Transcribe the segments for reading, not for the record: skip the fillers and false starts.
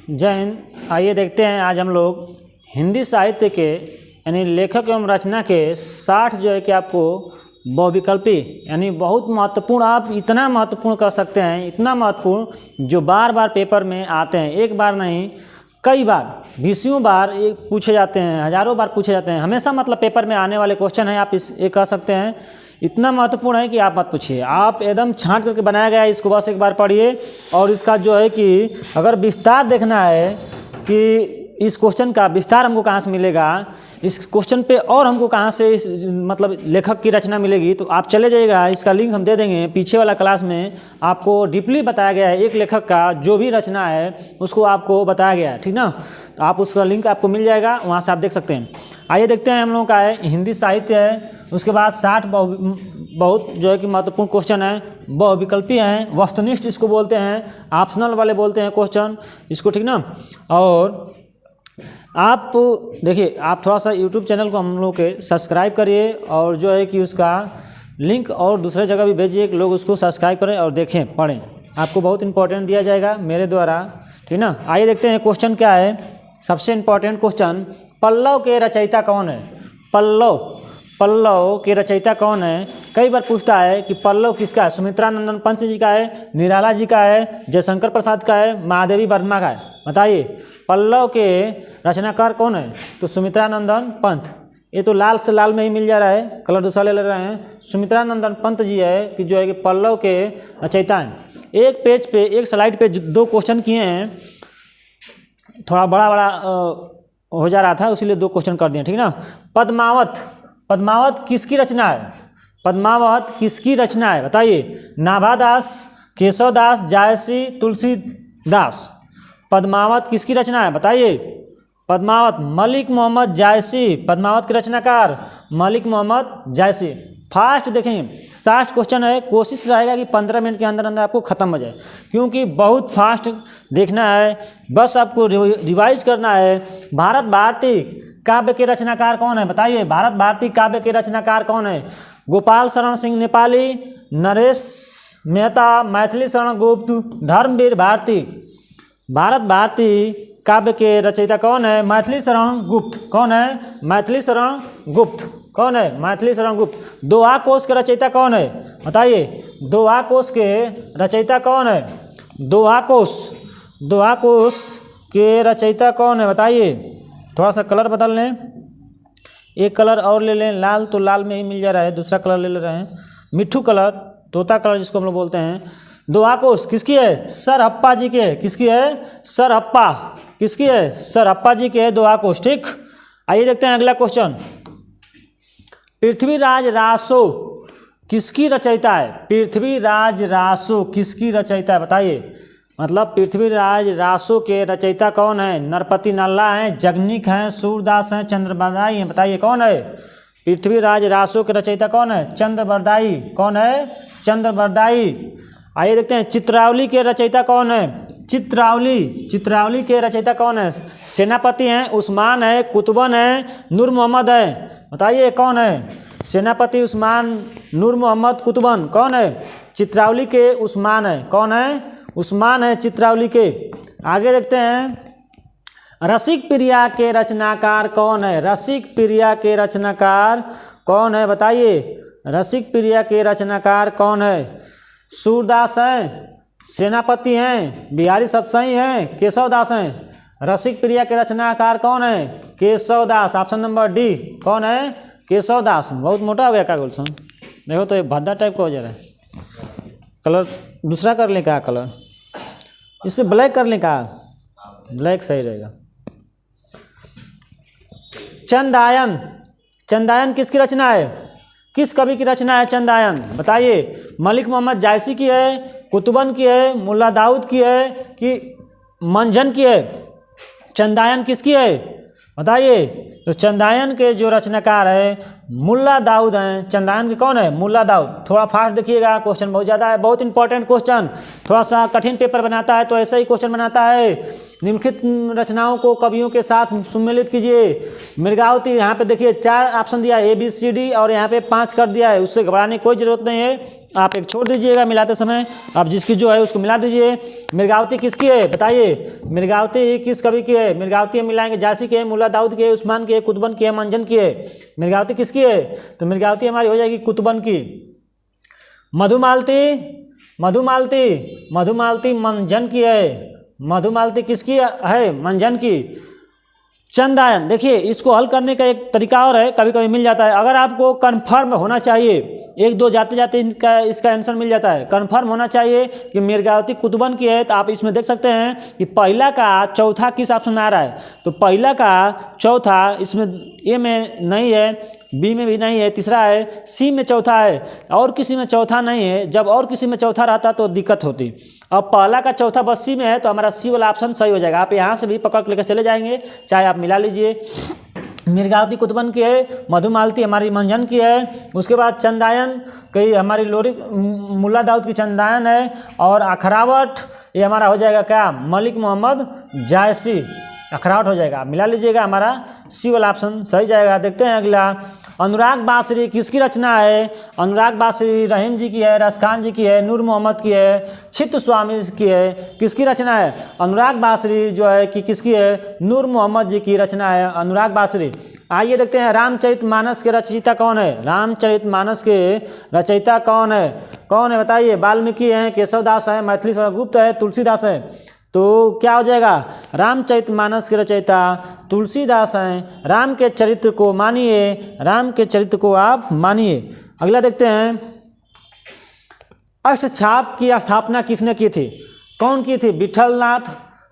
जय हिंद। आइए देखते हैं आज हम लोग हिंदी साहित्य के यानी लेखक एवं रचना के 60 जो है कि आपको बहुविकल्पी यानी बहुत महत्वपूर्ण, आप इतना महत्वपूर्ण कर सकते हैं, इतना महत्वपूर्ण जो बार बार पेपर में आते हैं, एक बार नहीं कई बार, बीसियों बार एक पूछे जाते हैं, हज़ारों बार पूछे जाते हैं, हमेशा मतलब पेपर में आने वाले क्वेश्चन हैं। आप ये कह सकते हैं इतना महत्वपूर्ण है कि आप मत पूछिए, आप एकदम छांट करके बनाया गया है, इसको बस एक बार पढ़िए। और इसका जो है कि अगर विस्तार देखना है कि इस क्वेश्चन का विस्तार हमको कहाँ से मिलेगा, इस क्वेश्चन पे और हमको कहाँ से इस मतलब लेखक की रचना मिलेगी, तो आप चले जाइएगा, इसका लिंक हम दे देंगे पीछे वाला क्लास में। आपको डीपली बताया गया है एक लेखक का जो भी रचना है उसको आपको बताया गया है, ठीक ना। तो आप उसका लिंक आपको मिल जाएगा, वहाँ से आप देख सकते हैं। आइए देखते हैं, हम लोगों का है हिंदी साहित्य है, उसके बाद 60 बहुत जो है कि महत्वपूर्ण क्वेश्चन है, बहुविकल्पी हैं, वस्तुनिष्ठ इसको बोलते हैं, ऑप्शनल वाले बोलते हैं क्वेश्चन इसको, ठीक ना। और आप देखिए, आप थोड़ा सा YouTube चैनल को हम लोग के सब्सक्राइब करिए और जो है कि उसका लिंक और दूसरे जगह भी भेजिए कि लोग उसको सब्सक्राइब करें और देखें, पढ़ें, आपको बहुत इंपॉर्टेंट दिया जाएगा मेरे द्वारा, ठीक ना। आइए देखते हैं क्वेश्चन क्या है। सबसे इम्पोर्टेंट क्वेश्चन, पल्लव के रचयिता कौन है? पल्लव के रचयिता कौन है? कई बार पूछता है कि पल्लव किसका है, सुमित्रा नंदन पंत जी का है, निराला जी का है, जयशंकर प्रसाद का है, महादेवी वर्मा का है? बताइए पल्लव के रचनाकार कौन है? तो सुमित्रा नंदन पंत। ये तो लाल से लाल में ही मिल जा रहा है, कलर दूसरा ले रहे हैं। सुमित्रा नंदन पंत जी है कि जो है कि पल्लव के रचयिता हैं। एक पेज पे, एक स्लाइड पे 2 क्वेश्चन किए हैं, थोड़ा बड़ा हो जा रहा था इसीलिए 2 क्वेश्चन कर दिए, ठीक ना। पद्मावत किसकी रचना है? पद्मावत किसकी रचना है बताइए? नाभादास, केशवदास, जायसी, तुलसीदास। पद्मावत किसकी रचना है बताइए? पद्मावत मलिक मोहम्मद जायसी, पद्मावत के रचनाकार मलिक मोहम्मद जायसी। फास्ट देखें, 60 क्वेश्चन है, कोशिश रहेगा कि 15 मिनट के अंदर अंदर आपको ख़त्म हो जाए, क्योंकि बहुत फास्ट देखना है, बस आपको रिवाइज करना है। भारत भारती काव्य के रचनाकार कौन है बताइए? भारत भारती काव्य के रचनाकार कौन है? गोपाल शरण सिंह नेपाली, नरेश मेहता, मैथिली शरण गुप्त, धर्मवीर भारती। भारत भारती काव्य के रचयिता कौन है? मैथिली शरण गुप्त। कौन है? मैथिली शरण गुप्त। कौन है? मैथिली शरण गुप्त। दोहा कोश के रचयिता कौन है बताइए? दोहा कोश के रचयिता कौन है? दोहा कोश के रचयिता कौन है बताइए? थोड़ा सा कलर बदल लें, एक कलर और ले लें, लाल तो लाल में ही मिल जा रहा है, दूसरा कलर ले रहे हैं, मिट्ठू कलर, तोता कलर जिसको हम लोग बोलते हैं। दोहा कोश किसकी है? सरहप्पा जी के। किसकी है? सरहप्पा। किसकी है? सरहप्पा जी के है दोहा कोश, ठीक। आइए देखते हैं अगला क्वेश्चन। पृथ्वीराज रासो किसकी रचयिता है? पृथ्वीराज रासो किसकी रचयिता है बताइए? मतलब पृथ्वीराज रासो के रचयिता कौन है? नरपति नल्ला हैं, जगनिक हैं, सूरदास हैं, चंद्रबरदाई हैं? बताइए कौन है? पृथ्वीराज रासो के रचयिता कौन है? चंद्रबरदाई। कौन है? चंद्रबरदाई। आइए देखते हैं, चित्रावली के रचयिता कौन है? चित्रावली के रचयिता कौन है? सेनापति हैं, उस्मान है, कुतुबन है, नूर मोहम्मद है? बताइए कौन है? सेनापति उस्मान, नूर मोहम्मद, कुतुबन। कौन है? चित्रावली के उस्मान है। कौन है? उस्मान है चित्रावली के। आगे देखते हैं, रसिक प्रिया के रचनाकार कौन है? रसिक प्रिया के रचनाकार कौन है बताइए? रसिक प्रिया के रचनाकार कौन है? सूरदास हैं, सेनापति हैं, बिहारी सतसई हैं, केशवदास हैं? रसिक प्रिया के रचनाकार कौन है? केशवदास। Option number D. कौन है? केशवदास। बहुत मोटा हो गया का गुलशन, देखो तो ये भद्दा टाइप का हो जा रहा है। कलर दूसरा कर लें का? कलर इस पर ब्लैक कर लें का? ब्लैक सही रहेगा। चंदायन किसकी रचना है? किस कवि की रचना है चंदायन बताइए? मलिक मोहम्मद जायसी की है, कुतुबन की है, मुल्ला दाऊद की है कि मंजन की है? चंदायन किसकी है बताइए? तो चंदायन के जो रचनाकार है मुल्ला दाऊद हैं। चंदायन के कौन है? मुल्ला दाऊद। थोड़ा फास्ट देखिएगा, क्वेश्चन बहुत ज़्यादा है, बहुत इंपॉर्टेंट क्वेश्चन, थोड़ा सा कठिन पेपर बनाता है तो ऐसा ही क्वेश्चन बनाता है। निम्नलिखित रचनाओं को कवियों के साथ सम्मिलित कीजिए। मृगावती, यहाँ पे देखिए 4 ऑप्शन दिया है ABCD और यहाँ पे 5 कर दिया है, उससे घबराने की कोई ज़रूरत नहीं है, आप एक छोड़ दीजिएगा मिलाते समय, आप जिसकी जो है उसको मिला दीजिए। मृगावती किसकी है बताइए? मृगावती किस कवि की है? मृगावती हम मिलाएंगे जासी की है, मुल्ला दाऊद की है, उस्मान की है, कुतुबन की है, मंजन की है। मृगावती किसकी है? तो मृगावती हमारी हो जाएगी कुतुबन की। मधुमालती मंजन की है। मधुमालती किसकी है? मंजन की। चंदायन, देखिए इसको हल करने का एक तरीका और है, कभी कभी मिल जाता है। अगर आपको कन्फर्म होना चाहिए, 1-2 जाते जाते इसका आंसर मिल जाता है, कन्फर्म होना चाहिए कि मृगावती कुतुबन की है, तो आप इसमें देख सकते हैं कि पहला का चौथा किस ऑप्शन में आ रहा है। तो पहला का चौथा इसमें ए में नहीं है, बी में भी नहीं है, तीसरा है, सी में चौथा है, और किसी में चौथा नहीं है। जब और किसी में चौथा रहता तो दिक्कत होती। अब पहला का चौथा बस सी में है तो हमारा सी वाला ऑप्शन सही हो जाएगा। आप यहाँ से भी पकड़ के लेकर चले जाएंगे, चाहे आप मिला लीजिए। मृगावती कुतुबन की है, मधुमालती हमारी मंजन की है, उसके बाद चंदायन कई हमारी लोरी मुल्ला दाऊद की चंदायन है, और अखरावट ये हमारा हो जाएगा क्या? मलिक मोहम्मद जायसी, अखरावट हो जाएगा, मिला लीजिएगा, हमारा सी वाला ऑप्शन सही जाएगा। देखते हैं अगला, अनुराग बासरी किसकी रचना है? अनुराग बासरी रहीम जी की है, रसखान जी की है, नूर मोहम्मद की है, चित्त स्वामी की है, किसकी रचना है? अनुराग बासरी जो है कि किसकी है? नूर मोहम्मद जी की रचना है अनुराग बासरी। आइए देखते हैं रामचरितमानस के रचयिता कौन है? रामचरितमानस के रचयिता कौन है? कौन है बताइए? वाल्मीकि हैं, केशवदास हैं, मैथिली गुप्त है, तुलसीदास है। तो क्या हो जाएगा? रामचरितमानस के रचयिता तुलसीदास हैं। राम के चरित्र को मानिए, राम के चरित्र को आप मानिए। अगला देखते हैं, अष्टछाप की स्थापना किसने की थी? कौन की थी? विठलनाथ,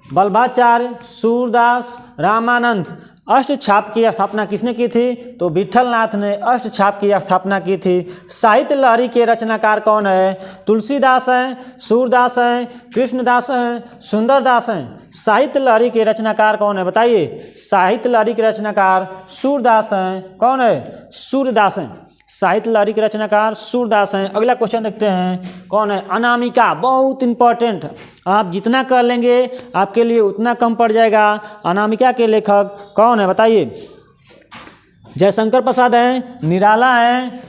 बल्लभाचार्य, सूरदास, रामानंद। अष्टछाप की स्थापना किसने की थी? तो विठलनाथ ने अष्टछाप की स्थापना की थी। साहित्य लहरी के रचनाकार कौन है? तुलसीदास हैं, सूरदास हैं, कृष्णदास हैं, सुंदरदास हैं। साहित्य लहरी के रचनाकार कौन है बताइए? साहित्य लहरी के रचनाकार सूरदास हैं। कौन है? सूरदास हैं। साहित्य लहरी के रचनाकार सूरदास हैं। अगला क्वेश्चन देखते हैं, कौन है? अनामिका, बहुत इंपॉर्टेंट, आप जितना कर लेंगे आपके लिए उतना कम पड़ जाएगा। अनामिका के लेखक कौन है बताइए? जयशंकर प्रसाद हैं, निराला हैं,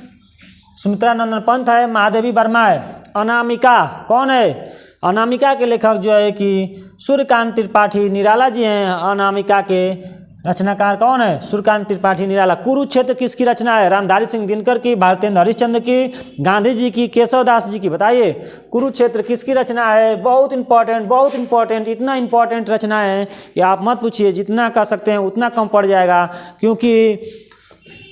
सुमित्रा नंदन पंत है, महादेवी वर्मा है। अनामिका कौन है? अनामिका के लेखक जो है कि सूर्यकांत त्रिपाठी निराला जी हैं। अनामिका के रचनाकार कौन है? सूर्यकांत त्रिपाठी निराला। कुरुक्षेत्र किसकी रचना है? रामधारी सिंह दिनकर की, भारतेंद्र हरिश्चंद्र की, गांधी जी की, केशवदास जी की। बताइए कुरुक्षेत्र किसकी रचना है? बहुत इंपॉर्टेंट, बहुत इंपॉर्टेंट, इतना इंपॉर्टेंट रचना है कि आप मत पूछिए, जितना कर सकते हैं उतना कम पड़ जाएगा, क्योंकि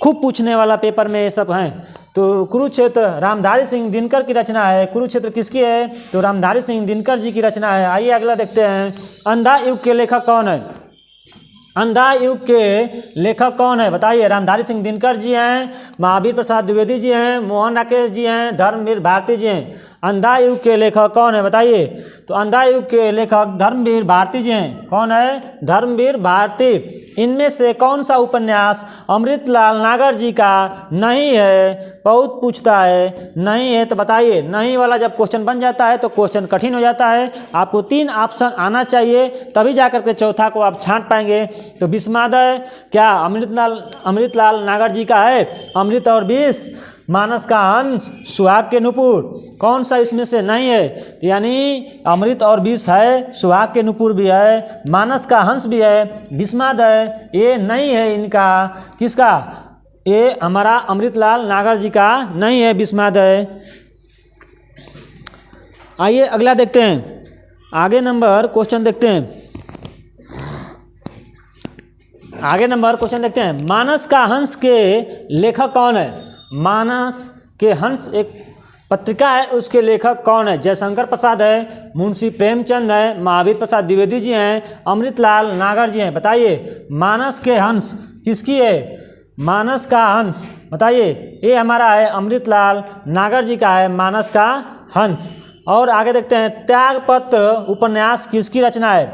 खूब पूछने वाला पेपर में ये सब हैं। तो कुरुक्षेत्र रामधारी सिंह दिनकर की रचना है। कुरुक्षेत्र किसकी है? तो रामधारी सिंह दिनकर जी की रचना है। आइए अगला देखते हैं, अंधा युग के लेखक कौन है? अंधा युग के लेखक कौन है बताइए? रामधारी सिंह दिनकर जी हैं, महावीर प्रसाद द्विवेदी जी हैं, मोहन राकेश जी हैं, धर्मवीर भारती जी हैं। अंधा युग के लेखक कौन है बताइए? तो अंधा युग के लेखक धर्मवीर भारती जी हैं। कौन है? धर्मवीर भारती। इनमें से कौन सा उपन्यास अमृतलाल नागर जी का नहीं है? बहुत पूछता है, नहीं है तो बताइए। नहीं वाला जब क्वेश्चन बन जाता है तो क्वेश्चन कठिन हो जाता है। आपको 3 ऑप्शन आना चाहिए, तभी जाकर के चौथा को आप छांट पाएंगे। तो विस्मादय क्या अमृतलाल नागर जी का है? अमृत और विष, मानस का हंस, सुहाग के नुपुर, कौन सा इसमें से नहीं है? तो यानी अमृत और विष है, सुहाग के नुपुर भी है, मानस का हंस भी है, विस्मादय ये नहीं है इनका। किसका? ये हमारा अमृतलाल नागर जी का नहीं है विस्मादय। आइए अगला देखते हैं, आगे नंबर क्वेश्चन देखते हैं। आगे नंबर क्वेश्चन देखते हैं, मानस का हंस के लेखक कौन है? मानस के हंस एक पत्रिका है, उसके लेखक कौन है? जयशंकर प्रसाद है, मुंशी प्रेमचंद है, महावीर प्रसाद द्विवेदी जी हैं, अमृतलाल नागर जी हैं। बताइए मानस के हंस किसकी है? मानस का हंस बताइए। ये हमारा है अमृतलाल नागर जी का है मानस का हंस। और आगे देखते हैं, त्यागपत्र उपन्यास किसकी रचना है?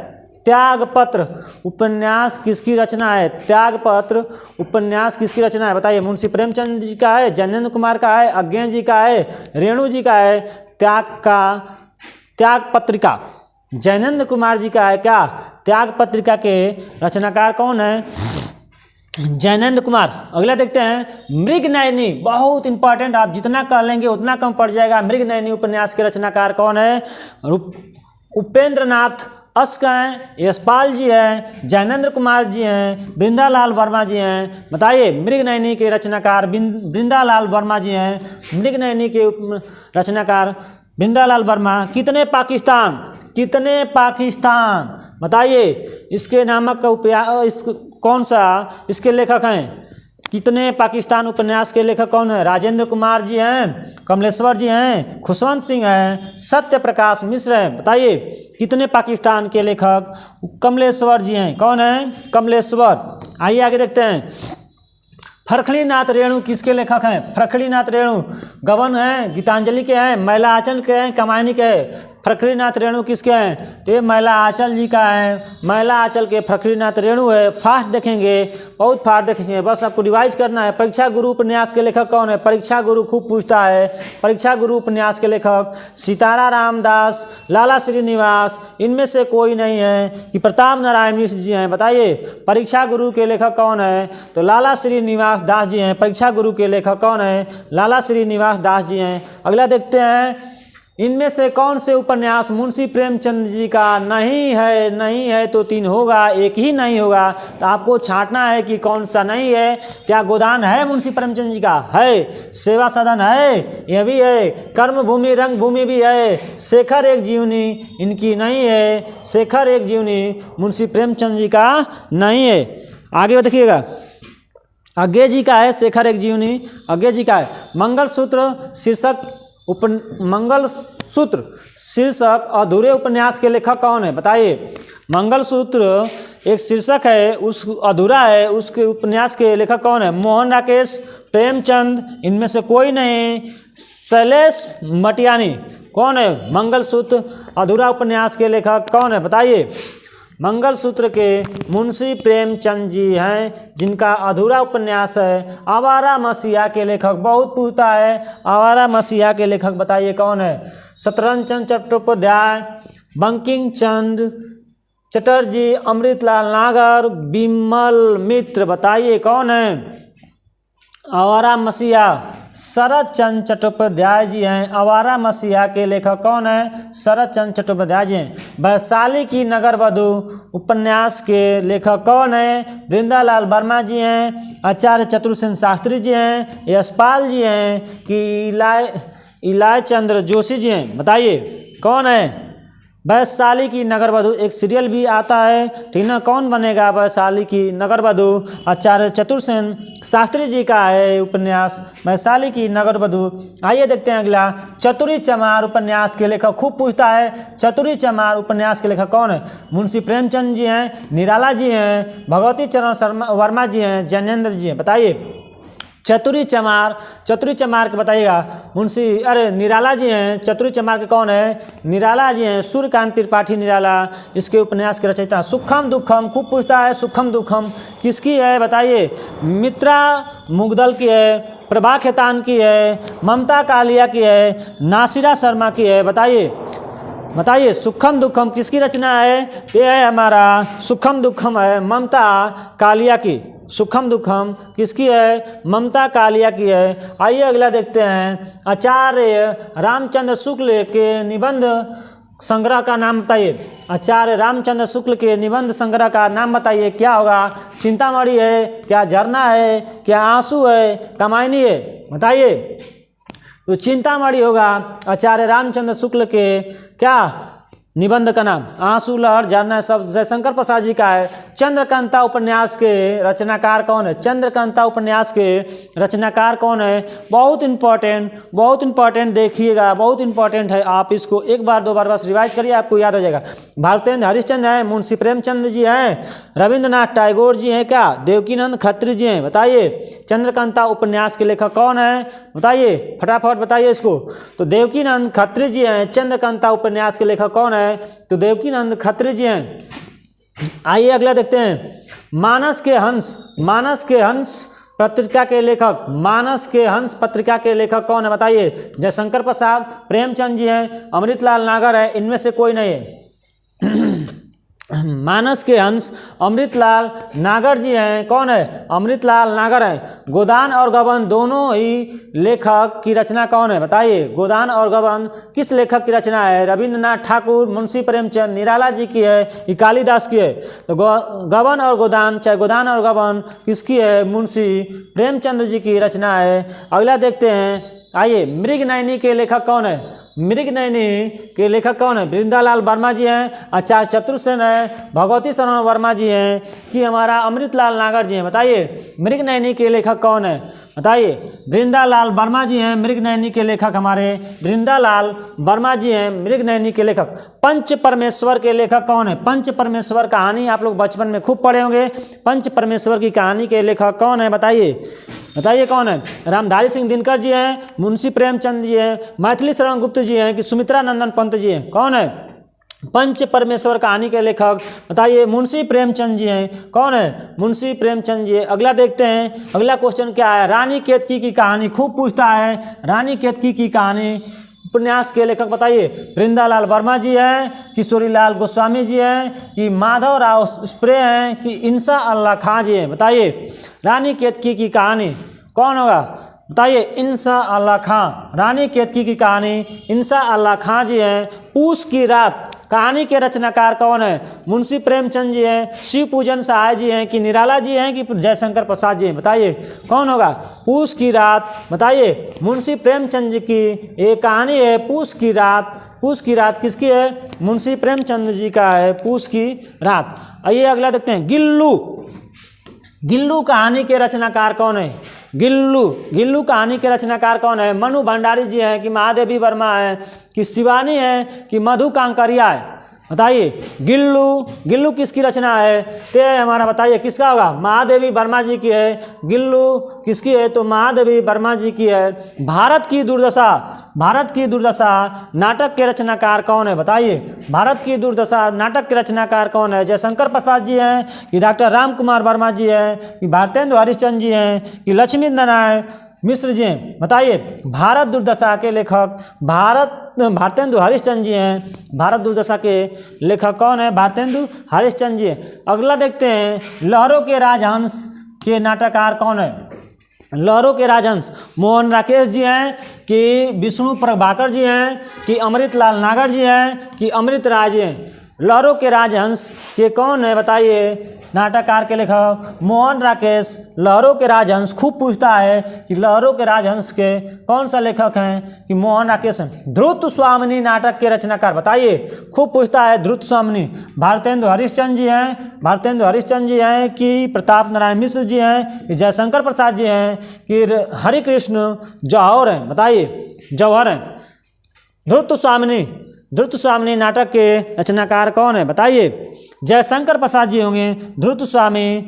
त्यागपत्र उपन्यास किसकी रचना है? त्यागपत्र उपन्यास किसकी रचना है? बताइए। मुंशी प्रेमचंद जी का है, जैनेन्द्र कुमार का है, अज्ञे जी का है, रेणु जी का है? त्याग पत्रिका जैनेन्द्र कुमार जी का है। क्या त्याग पत्रिका के रचनाकार कौन है? जैनेन्द्र कुमार। अगला देखते हैं मृगनयनी, बहुत इंपॉर्टेंट, आप जितना कर लेंगे उतना कम पड़ जाएगा। मृगनयनी उपन्यास के रचनाकार कौन है? उपेंद्र नाथ अश्क हैं, यशपाल जी हैं, जैनेन्द्र कुमार जी हैं, बृंदालाल वर्मा जी हैं। बताइए। मृगनयनी के रचनाकार बृंदालाल वर्मा जी हैं। मृगनयनी के रचनाकार बृंदालाल वर्मा। कितने पाकिस्तान? कितने पाकिस्तान? बताइए। इसके नामक का कौन सा इसके लेखक हैं? कितने पाकिस्तान उपन्यास के लेखक कौन है? राजेंद्र कुमार जी हैं, कमलेश्वर जी हैं, खुशवंत सिंह हैं, सत्य प्रकाश मिश्र हैं। बताइए। कितने पाकिस्तान के लेखक? कमलेश्वर जी हैं। कौन है? कमलेश्वर। आइए आगे देखते हैं। फरखड़ीनाथ रेणु किसके लेखक हैं? फरखड़ीनाथ रेणु गबन हैं, गीतांजलि के हैं, मैला आंचल के हैं, कमायनी के हैं? फरखड़ीनाथ रेणु किसके हैं? तो ये मैला आंचल जी का है। मैला आंचल के फरखड़ीनाथ रेणु है। फास्ट देखेंगे, बहुत फास्ट देखेंगे, बस आपको रिवाइज करना है। परीक्षा गुरु उपन्यास के लेखक कौन है? परीक्षा गुरु खूब पूछता है। परीक्षा गुरु उपन्यास के लेखक सितारा रामदास, लाला श्रीनिवास, इनमें से कोई नहीं है कि प्रताप नारायण मिश्र जी हैं? बताइए। परीक्षा गुरु के लेखक कौन है? तो लाला श्रीनिवास दास जी हैं। परीक्षा गुरु के लेखक कौन है? लाला श्रीनिवास दास जी हैं। अगला देखते हैं। इनमें से कौन से उपन्यास मुंशी प्रेमचंद जी का नहीं है? नहीं है तो 3 होगा, एक ही नहीं होगा, तो आपको छांटना है कि कौन सा नहीं है। क्या गोदान है मुंशी प्रेमचंद जी का? है। सेवा सदन है, यह भी है। कर्म भूमि रंग भूमि भी है। शेखर एक जीवनी इनकी नहीं है। शेखर एक जीवनी मुंशी प्रेमचंद जी का नहीं है। आगे देखिएगा। अज्ञे जी का है शेखर एक जीवनी, अज्ञे जी का है। मंगलसूत्र शीर्षक अधूरे उपन्यास के लेखक कौन है? बताइए। मंगलसूत्र एक शीर्षक है, उस अधूरा है, उसके उपन्यास के लेखक कौन है? मोहन राकेश प्रेमचंद, इनमें से कोई नहीं। शैलेश मटियानी। कौन है? मंगलसूत्र अधूरा उपन्यास के लेखक कौन है? बताइए। मंगलसूत्र के मुंशी प्रेमचंद जी हैं, जिनका अधूरा उपन्यास है। आवारा मसीहा के लेखक बहुत पूछता है। आवारा मसीहा के लेखक बताइए कौन है? शतरंजन चट्टोपाध्याय, बंकिम चंद्र चटर्जी, अमृतलाल नागर, बिमल मित्र। बताइए कौन है? आवारा मसीहा शरद चंद्र चट्टोपाध्याय जी हैं। आवारा मसीहा के लेखक कौन है? शरद चंद्र चट्टोपाध्याय जी हैं। वैशाली की नगरवधु उपन्यास के लेखक कौन है? बृंदालाल वर्मा जी हैं, आचार्य चतुर्सेन शास्त्री जी हैं, यशपाल जी हैं कि इलाय चंद्र जोशी जी हैं? बताइए कौन है? वैशाली की नगरवधु एक सीरियल भी आता है, ठीक ना? कौन बनेगा वैशाली की नगरवधु? आचार्य चतुर्सेन शास्त्री जी का है उपन्यास वैशाली की नगरवधु। आइए देखते हैं अगला। चतुरी चमार उपन्यास के लेखक खूब पूछता है। चतुरी चमार उपन्यास के लेखक कौन है? मुंशी प्रेमचंद जी हैं, निराला जी हैं, भगवती चरण वर्मा जी हैं, जैनेन्द्र जी हैं। बताइए। चतुरी चमार के बताइएगा। निराला जी हैं। चतुरी चमार के कौन है? निराला जी हैं, सूर्यकांत त्रिपाठी निराला इसके उपन्यास के रचयिता। सुखम दुखम खूब पूछता है। सुखम दुखम किसकी है? बताइए। मित्रा मुगदल की है, प्रभा खेतान की है, ममता कालिया की है, नासिरा शर्मा की है? बताइए। सुखम दुखम किसकी रचना है? ये है हमारा सुखम दुखम है ममता कालिया की। सुखम दुखम किसकी है? ममता कालिया की है। आइए अगला देखते हैं। आचार्य रामचंद्र शुक्ल के निबंध संग्रह का नाम बताइए। आचार्य रामचंद्र शुक्ल के निबंध संग्रह का नाम बताइए। क्या होगा? चिंतामणि है, क्या झरना है, क्या आंसू है, कमायनी है? बताइए। तो चिंतामणि होगा आचार्य रामचंद्र शुक्ल के क्या निबंध का नाम? आंसू लहर झरना सब जयशंकर प्रसाद जी का है। चंद्रकांता उपन्यास के रचनाकार कौन है? चंद्रकांता उपन्यास के रचनाकार कौन है? बहुत इंपॉर्टेंट देखिएगा, बहुत इंपॉर्टेंट है। आप इसको एक बार 2 बार बस रिवाइज करिए, आपको याद हो जाएगा। भारतेंद्र हरिश्चंद्र हैं, मुंशी प्रेमचंद जी हैं, रविंद्रनाथ टैगोर जी हैं, क्या देवकीनंद खत्री जी हैं? बताइए। चंद्रकांता उपन्यास के लेखक कौन है? बताइए, फटाफट बताइए इसको। तो देवकीनंद खत्री जी हैं। चंद्रकांता उपन्यास के लेखक कौन है? तो देवकीनंद खत्री जी हैं। आइए अगला देखते हैं, मानस के हंस पत्रिका के लेखक, मानस के हंस पत्रिका के लेखक कौन है बताइए? जयशंकर प्रसाद, प्रेमचंद जी हैं, अमृतलाल नागर है, इनमें से कोई नहीं है। मानस के हंस अमृतलाल नागर जी हैं। कौन है? अमृतलाल नागर हैं। गोदान और गबन दोनों ही लेखक की रचना कौन है बताइए? गोदान और गबन किस लेखक की रचना है? रविंद्रनाथ ठाकुर, मुंशी प्रेमचंद, निराला जी की है, ये कालिदास की है? तो गबन और गोदान, चाहे गोदान और गबन किसकी है? मुंशी प्रेमचंद जी की रचना है। अगला देखते हैं, आइए, मृगनयनी के लेखक कौन है? मृगनयनी के लेखक कौन है? वृंदालाल वर्मा जी हैं, आचार्य चतुर्सेन है, भगवती शरण वर्मा जी हैं, कि हमारा अमृतलाल नागर जी हैं? बताइए मृगनयनी के लेखक कौन है बताइए? वृंदालाल वर्मा जी हैं मृगनयनी के लेखक, हमारे वृंदालाल वर्मा जी हैं मृगनयनी के लेखक। पंच परमेश्वर के लेखक कौन है? पंच परमेश्वर कहानी आप लोग बचपन में खूब पढ़े होंगे। पंच परमेश्वर की कहानी के लेखक कौन है बताइए? बताइए कौन है? रामधारी सिंह दिनकर जी हैं, मुंशी प्रेमचंद जी हैं, मैथिली शरण गुप्त जी हैं, कि सुमित्रा नंदन पंत जी हैं? कौन है पंच परमेश्वर कहानी के लेखक बताइए? मुंशी प्रेमचंद जी हैं। कौन है? मुंशी प्रेमचंद जी। अगला देखते हैं, अगला क्वेश्चन क्या है? रानी केतकी की कहानी खूब पूछता है। रानी केतकी की कहानी उपन्यास के लेखक बताइए? वृंदालाल वर्मा जी हैं, किशोरीलाल गोस्वामी जी हैं, कि माधव राव स्प्रे हैं, कि इंसा अल्लाह खां जी हैं? बताइए रानी केतकी की कहानी कौन होगा बताइए? इंसा अल्लाह खां। रानी केतकी की कहानी इंसा अल्लाह खां जी हैं। पूस की रात कहानी के रचनाकार कौन है? मुंशी प्रेमचंद जी हैं, शिव पूजन सहाय जी हैं, कि निराला जी हैं, कि जयशंकर प्रसाद जी हैं? बताइए कौन होगा? पूस की रात बताइए मुंशी प्रेमचंद जी की एक कहानी है पूस की रात। पूस की रात किसकी है? मुंशी प्रेमचंद जी का है पूस की रात। आइए अगला देखते हैं, गिल्लू। गिल्लू कहानी के रचनाकार कौन है? गिल्लू कहानी के रचनाकार कौन है? मनु भंडारी जी हैं, कि महादेवी वर्मा है, कि शिवानी है, कि मधु कांकरिया है? बताइए गिल्लू किसकी रचना है? ते हमारा बताइए किसका होगा? महादेवी वर्मा जी की है। गिल्लू किसकी है? तो महादेवी वर्मा जी की है। भारत की दुर्दशा नाटक के रचनाकार कौन है बताइए? भारत की दुर्दशा नाटक के रचनाकार कौन है? जयशंकर प्रसाद जी हैं, कि डॉक्टर राम कुमार वर्मा जी हैं, कि भारतेंदु हरिश्चंद्र जी हैं, कि लक्ष्मी नारायण मिश्र जी हैं? बताइए भारत दुर्दशा के लेखक भारतेंदु हरिश्चंद्र जी हैं। भारत दुर्दशा के लेखक कौन है? भारतेंदु हरिश्चंद्र जी हैं। अगला देखते हैं, लहरों के राजहंस के नाटककार कौन है? लहरों के राजहंस मोहन राकेश जी हैं, कि विष्णु प्रभाकर जी हैं, कि अमृतलाल नागर जी हैं, कि अमृत राय जी हैं? लहरों के राजहंस के कौन है बताइए? नाटककार के लेखक मोहन राकेश। लहरों के राजहंस खूब पूछता है, कि लहरों के राजहंस के कौन सा लेखक हैं? कि मोहन राकेश हैं। ध्रुत स्वामिनी नाटक के रचनाकार बताइए? खूब पूछता है ध्रुत स्वामिनी। भारतेंदु हरिश्चंद्र जी हैं, कि प्रताप नारायण मिश्र जी हैं, कि जयशंकर प्रसाद जी हैं, कि हरिकृष्ण जौहर हैं? बताइए जौहर हैं। ध्रुत स्वामिनी नाटक के रचनाकार कौन है बताइए? जयशंकर प्रसाद जी होंगे ध्रुत स्वामी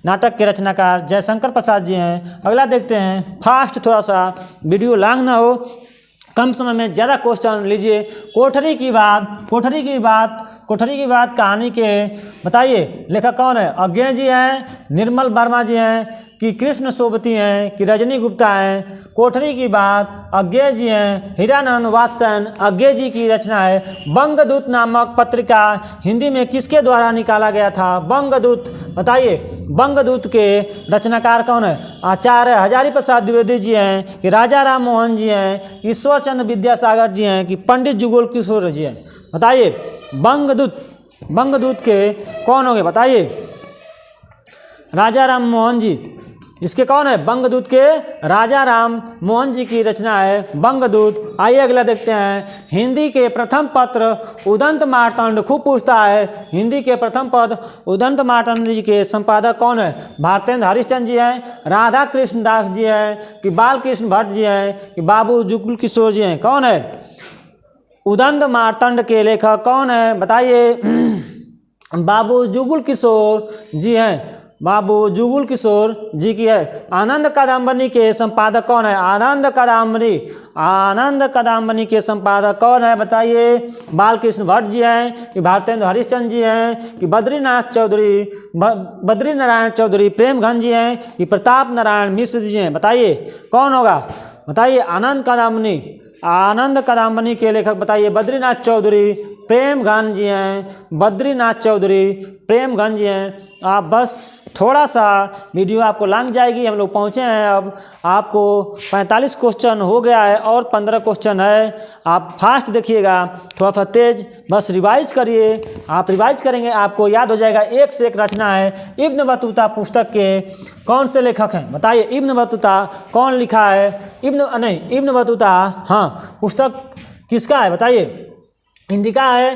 नाटक के रचनाकार जयशंकर प्रसाद जी हैं। अगला देखते हैं, फास्ट थोड़ा सा वीडियो लॉन्ग ना हो, कम समय में ज़्यादा क्वेश्चन लीजिए। कोठरी की बात कहानी के बताइए लेखक कौन है? अज्ञे जी हैं, निर्मल वर्मा जी हैं, कि कृष्ण सोबती हैं, कि रजनी गुप्ता हैं? कोठरी की बात अज्ञे जी हैं, हीरानंद वात्स्यन अज्ञे जी की रचना है। बंगदूत नामक पत्रिका हिंदी में किसके द्वारा निकाला गया था? बंगदूत बताइए बंगदूत के रचनाकार कौन है? आचार्य हजारी प्रसाद द्विवेदी जी हैं, कि राजा राम मोहन जी हैं, ईश्वर चंद्र विद्यासागर जी हैं, कि पंडित जुगल किशोर जी हैं? बताइए बंगदूत के कौन होंगे बताइए? राजा राम मोहन जी। इसके कौन है? बंगदूत के राजा राम मोहन जी की रचना है बंगदूत। आइए अगला देखते हैं, हिंदी के प्रथम पत्र उदंत मार्तंड खूब पूछता है। हिंदी के प्रथम पद उदंत मार्तंड जी के संपादक कौन है? भारतेंद्र हरिश्चंद्र जी हैं, राधा कृष्ण दास जी हैं, कि बालकृष्ण भट्ट जी हैं, कि बाबू जुगल किशोर जी हैं? कौन है? उदंत मार्तंड के लेखक कौन है बताइए? बाबू जुगल किशोर जी हैं। बाबू जुगुल किशोर जी की है। आनंद कादम्बनी के संपादक कौन है? आनंद कादम्बनी के संपादक कौन है बताइए? बालकृष्ण भट्ट जी हैं कि भारतेंद्र हरिश्चंद्र जी हैं कि बद्री नारायण चौधरी प्रेमघन जी हैं कि प्रताप नारायण मिश्र जी हैं? बताइए कौन होगा? बताइए। आनंद कादम्बनी के लेखक बताइए? बद्रीनाथ चौधरी प्रेमघन जी हैं। बद्रीनाथ चौधरी प्रेमघन जी हैं। आप बस थोड़ा सा वीडियो आपको लग जाएगी। हम लोग पहुँचे हैं अब, आपको 45 क्वेश्चन हो गया है और 15 क्वेश्चन है। आप फास्ट देखिएगा, थोड़ा सा तेज, बस रिवाइज करिए। आप रिवाइज करेंगे आपको याद हो जाएगा। एक से एक रचना है। इब्न बतूता पुस्तक के कौन से लेखक हैं? बताइए। इब्न बतूता कौन लिखा है? इब्न बतूता, हाँ, पुस्तक किसका है बताइए? इंडिका है,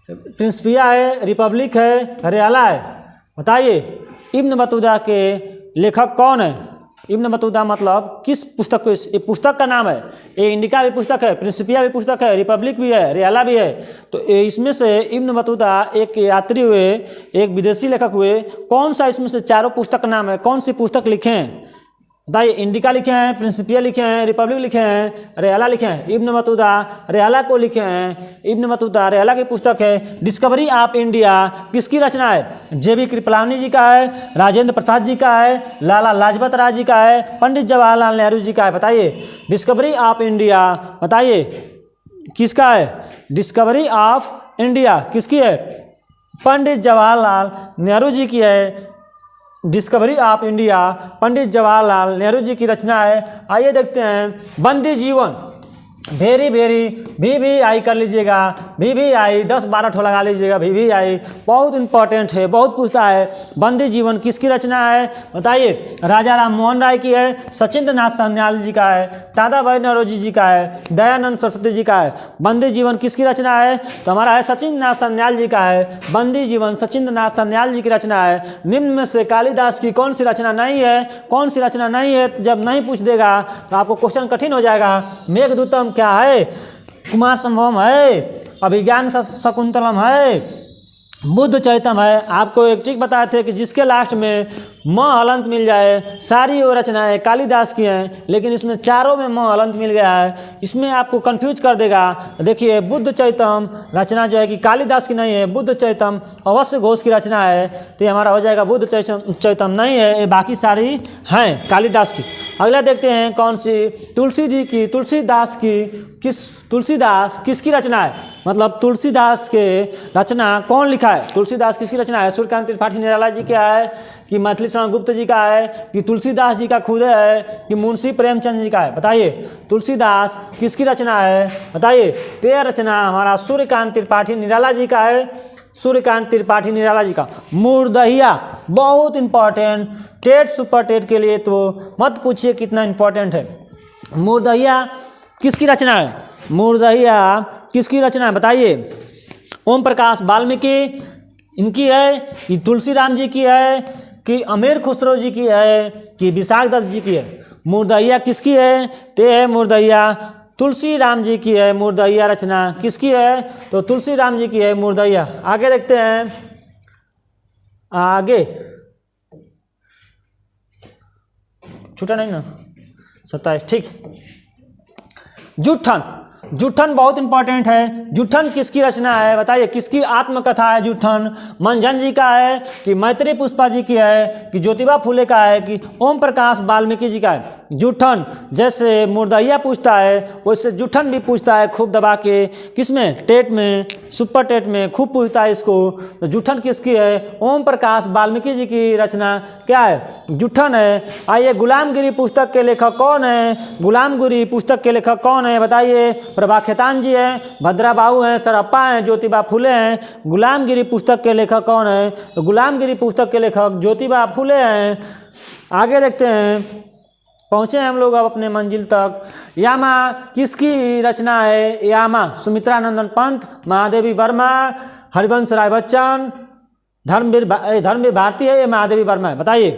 प्रिंसिपिया है, रिपब्लिक है, रियाला है? बताइए। इब्न बतूता के लेखक कौन है? इब्न बतूता मतलब किस पुस्तक को? ये पुस्तक का नाम है। ये इंडिका भी पुस्तक है, प्रिंसिपिया भी पुस्तक है, रिपब्लिक भी है, रियाला भी है। तो इसमें से इब्न बतूता एक यात्री हुए, एक विदेशी लेखक हुए। कौन सा इसमें से चारों पुस्तक का नाम है? कौन सी पुस्तक लिखे हैं बताइए? इंडिका लिखे हैं, प्रिंसिपिया लिखे हैं, रिपब्लिक लिखे हैं, रियाला लिखे हैं। इब्न बतूता रियाला को लिखे हैं। इब्न बतूता रियाला की पुस्तक है। डिस्कवरी ऑफ इंडिया किसकी रचना है? JB कृपलानी जी का है, राजेंद्र प्रसाद जी का है, लाला लाजपत राय जी का है, पंडित जवाहरलाल नेहरू जी का है? बताइए। डिस्कवरी ऑफ इंडिया बताइए किसका है? डिस्कवरी ऑफ इंडिया किसकी है? पंडित जवाहरलाल नेहरू जी की है। Discovery of India Pandit Jawaharlal Nehru ji की रचना है। आइए देखते हैं। बंदी जीवन, VVI कर लीजिएगा। VVI 10-12 ठो लगा लीजिएगा। VVI बहुत इंपॉर्टेंट है, बहुत पूछता है। बंदी जीवन किसकी रचना है बताइए? राजा राम मोहन राय की है, सचिंद्र नाथ सान्याल जी का है, दादाभाई नौरोजी जी का है, दयानंद सरस्वती जी का है। बंदी जीवन किसकी रचना है? तो हमारा है सचिंद्र नाथ सान्याल जी का है। बंदी जीवन सचिंद्र नाथ सान्याल जी की रचना है। निम्न में से कालिदास की कौन सी रचना नहीं है? कौन सी रचना नहीं है? जब नहीं पूछ देगा तो आपको क्वेश्चन कठिन हो जाएगा। मेघदूतम क्या है? कुमार संभवम है, अभिज्ञान शकुंतलम है, बुद्ध चरितम है। आपको एक ट्रिक बताए थे कि जिसके लास्ट में म हलंत मिल जाए, सारी वो रचनाएं कालिदास की हैं, लेकिन इसमें चारों में म हलंत मिल गया है। इसमें आपको कंफ्यूज कर देगा। देखिए, बुद्ध चरितम रचना जो है कि कालिदास की नहीं है, बुद्ध चरितम अवश्य घोष की रचना है। तो ये हमारा हो जाएगा बुद्ध चरितम नहीं है, ये बाकी सारी हैं कालिदास की। अगला देखते हैं कौन सी? तुलसीदास किसकी रचना है? मतलब तुलसीदास के रचना कौन लिखा है? तुलसीदास किसकी रचना है? सूर्यकांत त्रिपाठी निराला जी का है कि मैथिली शरण गुप्त जी का है कि तुलसीदास जी का खुद है कि मुंशी प्रेमचंद जी का है? बताइए। तुलसीदास किसकी रचना है बताइए? तो यह रचना हमारा सूर्यकांत त्रिपाठी निराला जी का है। सूर्यकांत त्रिपाठी निराला जी का। मुर्दहिया बहुत इंपॉर्टेंट, टेट सुपर टेट के लिए तो मत पूछिए कितना इंपॉर्टेंट है। मुर्दहिया किसकी रचना है? मुर्दहिया किसकी रचना है बताइए? ओम प्रकाश वाल्मीकि इनकी है कि तुलसीराम जी की है कि अमीर खुसरो जी की है कि विशाख दत्त जी की है? मुर्दहिया किसकी है? ते है मुर्दहिया तुलसीराम जी की है। मुर्दहिया रचना किसकी है? तो तुलसीराम जी की है मुर्दहिया। आगे देखते हैं। आगे छूटा नहीं ना? 27 ठीक। जुट्ठन बहुत इंपॉर्टेंट है। जुट्ठन किसकी रचना है बताइए? किसकी आत्मकथा है जुट्ठन? मंझन जी का है कि मैत्री पुष्पा जी की है कि ज्योतिबा फुले का है कि ओम प्रकाश वाल्मीकि जी का है? जुट्ठन जैसे मुर्दहिया पूछता है वैसे जुट्ठन भी पूछता है खूब दबा के। किसमें? टेट में, सुपर टेट में खूब पूछता है इसको। तो जुट्ठन किसकी है? ओम प्रकाश वाल्मीकि जी की रचना क्या है? जुट्ठन है। आइए, गुलामगिरी पुस्तक के लेखक कौन है? गुलामगिरी पुस्तक के लेखक कौन है बताइए? प्रभा खेतान जी हैं, भद्रा बाहू हैं, सरप्पा हैं, ज्योतिबा फुले हैं। गुलामगिरी पुस्तक के लेखक कौन है? तो गुलामगिरी पुस्तक के लेखक ज्योतिबा फुले हैं। आगे देखते हैं। पहुँचे हम लोग अब अपने मंजिल तक। यामा किसकी रचना है? यामा सुमित्रा नंदन पंत, महादेवी वर्मा, हरिवंश राय बच्चन, धर्मवीर भारती है, ये महादेवी वर्मा है? बताइए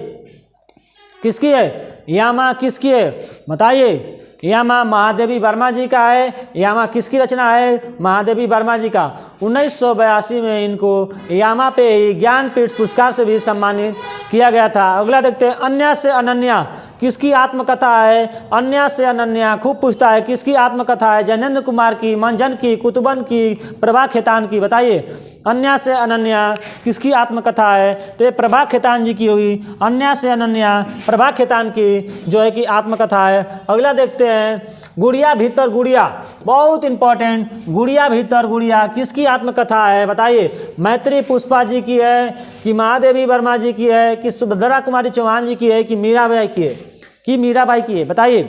किसकी है? यामा किसकी है बताइए? यामा महादेवी वर्मा जी का है। यामा किसकी रचना है? महादेवी वर्मा जी का। 1982 में इनको यामा पे ही ज्ञानपीठ पुरस्कार से भी सम्मानित किया गया था। अगला देखते हैं, अन्या से अनन्या किसकी आत्मकथा है? अन्या से अनन्या खूब पूछता है, किसकी आत्मकथा है? जैनेंद्र कुमार की, मंजन की, कुतुबन की, प्रभा खेतान की। बताइए, अन्या से अनन्या किसकी आत्मकथा है? तो ये प्रभा खेतान जी की होगी। अन्या से अनन्या प्रभा खेतान की जो है कि आत्मकथा है। अगला देखते हैं, गुड़िया भीतर गुड़िया, बहुत इंपॉर्टेंट। गुड़िया भीतर गुड़िया किसकी आत्मकथा है? बताइए, मैत्री पुष्पा जी की है कि महादेवी वर्मा जी की है कि सुभद्रा कुमारी चौहान जी की है कि मीराबाई की है कि मीराबाई की है? बताइए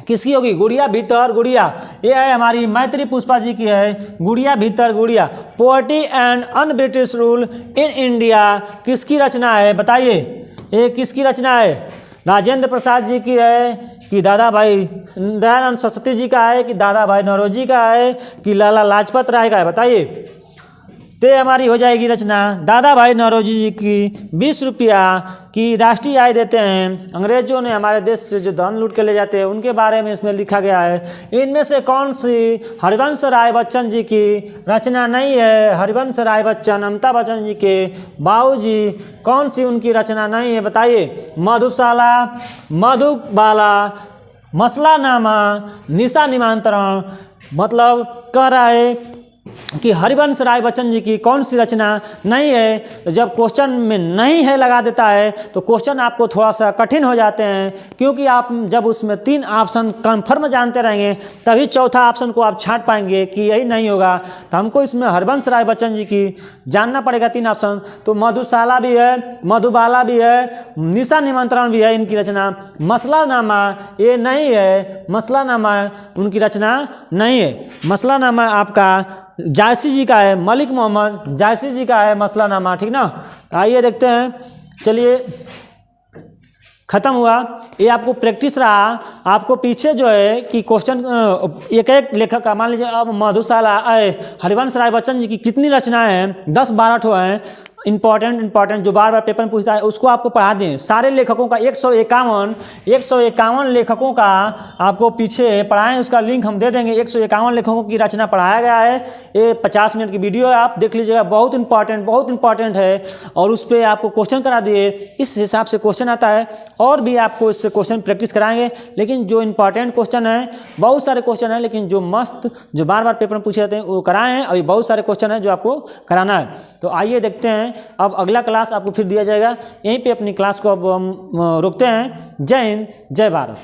किसकी होगी? गुड़िया भीतर गुड़िया, ये है हमारी मैत्री पुष्पा जी की है। गुड़िया भीतर गुड़िया। Poverty and un British rule in India किसकी रचना है? बताइए, ये किसकी रचना है? राजेंद्र प्रसाद जी की है कि दादा भाई दयानंद सरस्वती जी का है कि दादा भाई नौरोजी का है कि लाला लाजपत राय का है? बताइए, ते हमारी हो जाएगी रचना दादा भाई नौरोजी जी की। 20 रुपया की राष्ट्रीय आय देते हैं। अंग्रेजों ने हमारे देश से जो धन लूट के ले जाते हैं उनके बारे में इसमें लिखा गया है। इनमें से कौन सी हरिवंश राय बच्चन जी की रचना नहीं है? हरिवंश राय बच्चन, अमिताभ बच्चन जी के बाबूजी, कौन सी उनकी रचना नहीं है? बताइए, मधुशाला, मधुबाला, मसलानामा, निशा निमंत्रण। मतलब कह रहा है कि हरिवंश राय बच्चन जी की कौन सी रचना नहीं है? तो जब क्वेश्चन में नहीं है लगा देता है तो क्वेश्चन आपको थोड़ा सा कठिन हो जाते हैं, क्योंकि आप जब उसमें 3 ऑप्शन कन्फर्म जानते रहेंगे तभी चौथा ऑप्शन को आप छांट पाएंगे कि यही नहीं होगा। तो हमको इसमें हरिवंश राय बच्चन जी की जानना पड़ेगा 3 ऑप्शन। तो मधुशाला भी है, मधुबाला भी है, निशा निमंत्रण भी है इनकी रचना। मसलानामा ये नहीं है, मसलानामा उनकी रचना नहीं है। मसलानामा आपका जायसी जी का है, मलिक मोहम्मद जायसी जी का है मसलानामा, ठीक ना। आइए देखते हैं, चलिए खत्म हुआ। ये आपको प्रैक्टिस रहा। आपको पीछे जो है कि क्वेश्चन एक एक लेखक का, मान लीजिए अब मधुशाला हरिवंश राय बच्चन जी की कितनी रचनाएं हैं? 10-12 ठो हैं इंपॉर्टेंट जो बार बार पेपर में पूछता है, उसको आपको पढ़ा दें। सारे लेखकों का 151 लेखकों का आपको पीछे पढ़ाएं, उसका लिंक हम दे देंगे। 151 लेखकों की रचना पढ़ाया गया है। ये 50 मिनट की वीडियो है, आप देख लीजिएगा। बहुत इंपॉर्टेंट है और उस पर आपको क्वेश्चन करा दिए, इस हिसाब से क्वेश्चन आता है। और भी आपको इससे क्वेश्चन प्रैक्टिस कराएंगे, लेकिन जो इंपॉर्टेंट क्वेश्चन है, बहुत सारे क्वेश्चन है, लेकिन जो मस्त जो बार बार पेपर में पूछे जाते हैं वो कराए हैं। अभी बहुत सारे क्वेश्चन है जो आपको कराना है। तो आइए देखते हैं, अब अगला क्लास आपको फिर दिया जाएगा। यहीं पे अपनी क्लास को अब हम रोकते हैं। जय हिंद, जय भारत।